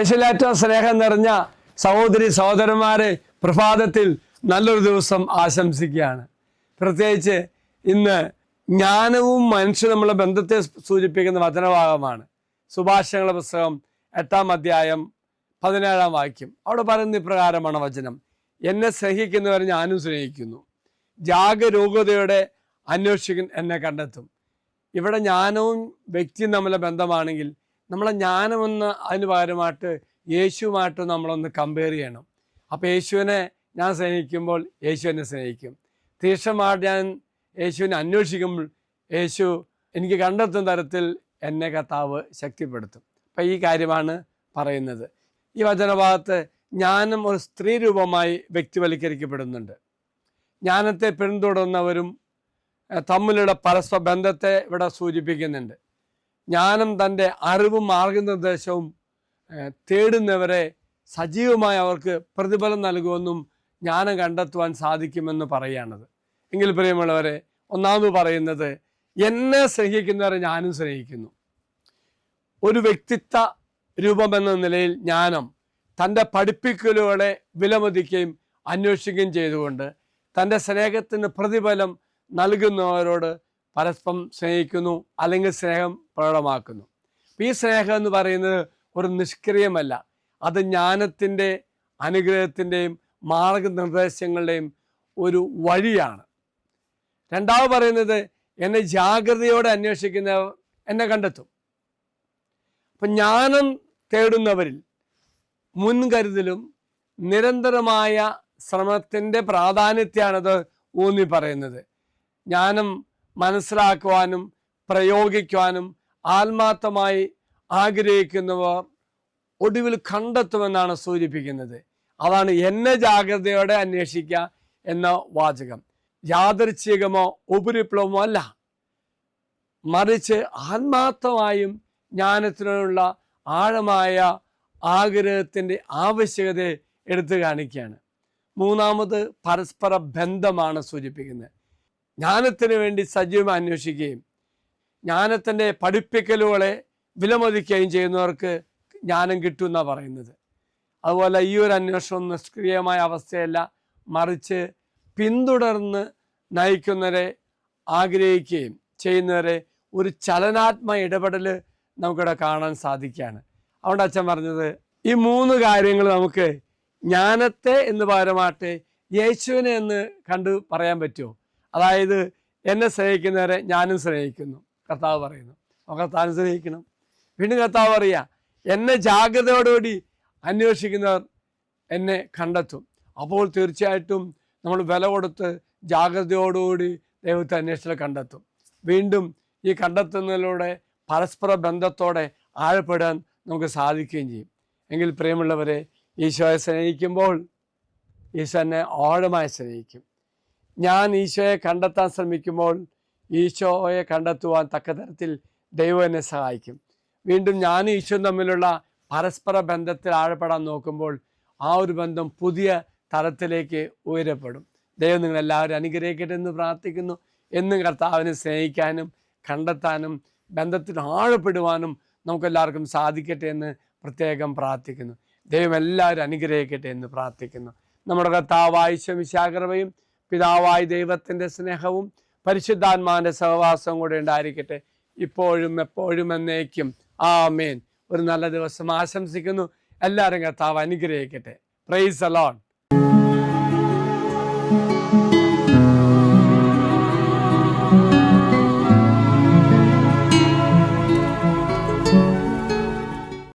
യേശുവിലേറ്റവും സ്നേഹം നിറഞ്ഞ സഹോദരി സഹോദരന്മാരെ, പ്രഭാതത്തിൽ നല്ലൊരു ദിവസം ആശംസിക്കുകയാണ്. പ്രത്യേകിച്ച് ഇന്ന് ജ്ഞാനവും മനുഷ്യനും തമ്മിലുള്ള ബന്ധത്തെ സൂചിപ്പിക്കുന്ന വചനഭാഗമാണ്. സുഭാഷിതങ്ങളുടെ പുസ്തകം 8-ാം അധ്യായം 17-ാം വാക്യം. അവിടെ പറയുന്ന ഇപ്രകാരമാണ് വചനം: എന്നെ സ്നേഹിക്കുന്നവരെ ഞാനും സ്നേഹിക്കുന്നു, ജാഗരൂകതയോടെ അന്വേഷിക്കൻ എന്നെ കണ്ടെത്തും. ഇവിടെ ജ്ഞാനവും വ്യക്തിയും തമ്മിലുള്ള ബന്ധമാണെങ്കിൽ നമ്മളെ ജ്ഞാനമെന്ന് അതിന് പകരമായിട്ട് യേശുവുമായിട്ട് നമ്മളൊന്ന് കമ്പയർ ചെയ്യണം. അപ്പോൾ യേശുവിനെ ഞാൻ സ്നേഹിക്കുമ്പോൾ യേശു എന്നെ സ്നേഹിക്കും. തീക്ഷണമായിട്ട് ഞാൻ യേശുവിനെ അന്വേഷിക്കുമ്പോൾ യേശു എനിക്ക് കണ്ടെത്തുന്ന തരത്തിൽ എന്നെ കർത്താവ് ശക്തിപ്പെടുത്തും. അപ്പം ഈ കാര്യമാണ് പറയുന്നത്. ഈ വചനഭാഗത്ത് ജ്ഞാനം ഒരു സ്ത്രീ രൂപമായി വ്യക്തിവൽക്കരിക്കപ്പെടുന്നുണ്ട്. ജ്ഞാനത്തെ പിന്തുടർന്നവരും തമ്മിലുള്ള പരസ്പര ബന്ധത്തെ ഇവിടെ സൂചിപ്പിക്കുന്നുണ്ട്. ജ്ഞാനം തൻ്റെ അറിവും മാർഗനിർദ്ദേശവും തേടുന്നവരെ സജീവമായി അവർക്ക് പ്രതിഫലം നൽകുമെന്നും ജ്ഞാനം കണ്ടെത്തുവാൻ സാധിക്കുമെന്ന് പറയുകയാണത്. എങ്കിൽ പ്രിയമുള്ളവരെ, ഒന്നാമത് പറയുന്നത് എന്നെ സ്നേഹിക്കുന്നവരെ ഞാനും സ്നേഹിക്കുന്നു. ഒരു വ്യക്തിത്വ രൂപമെന്ന നിലയിൽ ജ്ഞാനം തൻ്റെ പഠിപ്പിക്കലുകളെ വിലമതിക്കുകയും അന്വേഷിക്കുകയും ചെയ്തുകൊണ്ട് തൻ്റെ സ്നേഹത്തിന് പ്രതിഫലം നൽകുന്നവരോട് പരസ്പരം സ്നേഹിക്കുന്നു, അല്ലെങ്കിൽ സ്നേഹം പ്രകടമാക്കുന്നു. ഈ സ്നേഹം എന്ന് പറയുന്നത് ഒരു നിഷ്ക്രിയമല്ല, അത് ജ്ഞാനത്തിൻ്റെ അനുഗ്രഹത്തിൻ്റെയും മാർഗനിർദ്ദേശങ്ങളുടെയും ഒരു വഴിയാണ്. രണ്ടാമത് പറയുന്നത് എന്നെ ജാഗ്രതയോടെ അന്വേഷിക്കുന്നവർ എന്നെ കണ്ടെത്തും. അപ്പം ജ്ഞാനം തേടുന്നവരിൽ മുൻകരുതലും നിരന്തരമായ ശ്രമത്തിൻ്റെ പ്രാധാന്യത്തെയാണത് ഊന്നി പറയുന്നത്. ജ്ഞാനം മനസ്സിലാക്കുവാനും പ്രയോഗിക്കുവാനും ആത്മാർത്ഥമായി ആഗ്രഹിക്കുന്നവർ ഒടുവിൽ കണ്ടെത്തുമെന്നാണ് സൂചിപ്പിക്കുന്നത്. അതാണ് എന്നെ ജാഗ്രതയോടെ അന്വേഷിക്കുക എന്ന വാചകം. യാദൃച്ഛികമോ ഉപരിപ്ലവമോ അല്ല, മറിച്ച് ആത്മാർത്ഥമായും ജ്ഞാനത്തിനുള്ള ആഴമായ ആഗ്രഹത്തിൻ്റെ ആവശ്യകതയെ എടുത്തു കാണിക്കുകയാണ്. മൂന്നാമത് പരസ്പര ബന്ധമാണ് സൂചിപ്പിക്കുന്നത്. ജ്ഞാനത്തിന് വേണ്ടി സജീവമായി അന്വേഷിക്കുകയും ജ്ഞാനത്തിൻ്റെ പഠിപ്പിക്കലുകളെ വിലമതിക്കുകയും ചെയ്യുന്നവർക്ക് ജ്ഞാനം കിട്ടുമെന്നാണ് പറയുന്നത്. അതുപോലെ ഈ ഒരു അന്വേഷണം നിഷ്ക്രിയമായ അവസ്ഥയല്ല, മറിച്ച് പിന്തുടർന്ന് നയിക്കുന്നവരെ ആഗ്രഹിക്കുകയും ചെയ്യുന്നവരെ ഒരു ചലനാത്മക ഇടപെടൽ നമുക്കിവിടെ കാണാൻ സാധിക്കുകയാണ്. അതുകൊണ്ട് അച്ഛൻ പറഞ്ഞത് ഈ മൂന്ന് കാര്യങ്ങൾ നമുക്ക് ജ്ഞാനത്തെ എന്ന് പകരമായിട്ട് യേശുവിനെ എന്ന് കണ്ടു പറയാൻ പറ്റുമോ? അതായത് എന്നെ സ്നേഹിക്കുന്നവരെ ഞാനും സ്നേഹിക്കുന്നു, കർത്താവ് പറയുന്നു. കർത്താവ് സ്നേഹിക്കണം. വീണ്ടും കർത്താവ് പറയുക, എന്നെ ജാഗ്രതയോടുകൂടി അന്വേഷിക്കുന്നവർ എന്നെ കണ്ടെത്തും. അപ്പോൾ തീർച്ചയായിട്ടും നമ്മൾ വില കൊടുത്ത് ജാഗ്രതയോടുകൂടി ദൈവത്തെ അന്വേഷണം കണ്ടെത്തും. വീണ്ടും ഈ കണ്ടെത്തുന്നതിലൂടെ പരസ്പര ബന്ധത്തോടെ ആഴപ്പെടാൻ നമുക്ക് സാധിക്കുകയും ചെയ്യും. എങ്കിൽ പ്രിയമുള്ളവരെ, ഈശോയെ സ്നേഹിക്കുമ്പോൾ ഈശോ എന്നെ ആഴമായി സ്നേഹിക്കും. ഞാൻ ഈശോയെ കണ്ടെത്താൻ ശ്രമിക്കുമ്പോൾ ഈശോയെ കണ്ടെത്തുവാൻ തക്ക തരത്തിൽ ദൈവം എന്നെ സഹായിക്കും. വീണ്ടും ഞാൻ ഈശോയും തമ്മിലുള്ള പരസ്പര ബന്ധത്തിൽ ആഴപ്പെടാൻ നോക്കുമ്പോൾ ആ ഒരു ബന്ധം പുതിയ തലത്തിലേക്ക് ഉയരപ്പെടും. ദൈവം നിങ്ങളെല്ലാവരും അനുഗ്രഹിക്കട്ടെ എന്ന് പ്രാർത്ഥിക്കുന്നു. എന്നും കർത്താവിനെ സ്നേഹിക്കാനും കണ്ടെത്താനും ബന്ധത്തിൽ ആഴപ്പെടുവാനും നമുക്കെല്ലാവർക്കും സാധിക്കട്ടെ എന്ന് പ്രത്യേകം പ്രാർത്ഥിക്കുന്നു. ദൈവം എല്ലാവരും അനുഗ്രഹിക്കട്ടെ എന്ന് പ്രാർത്ഥിക്കുന്നു. നമ്മുടെ കർത്താവായ ഈശോ മിശിഹായുടെ പിതാവായ ദൈവത്തിൻ്റെ സ്നേഹവും പരിശുദ്ധാത്മാവിൻ്റെ സഹവാസവും കൂടെ ഉണ്ടായിരിക്കട്ടെ, ഇപ്പോഴും എപ്പോഴും എന്നേക്കും. ആമേൻ. ഒരു നല്ല ദിവസം ആശംസിക്കുന്നു. എല്ലാവരും കർത്താവ് അനുഗ്രഹിക്കട്ടെ. Praise the Lord.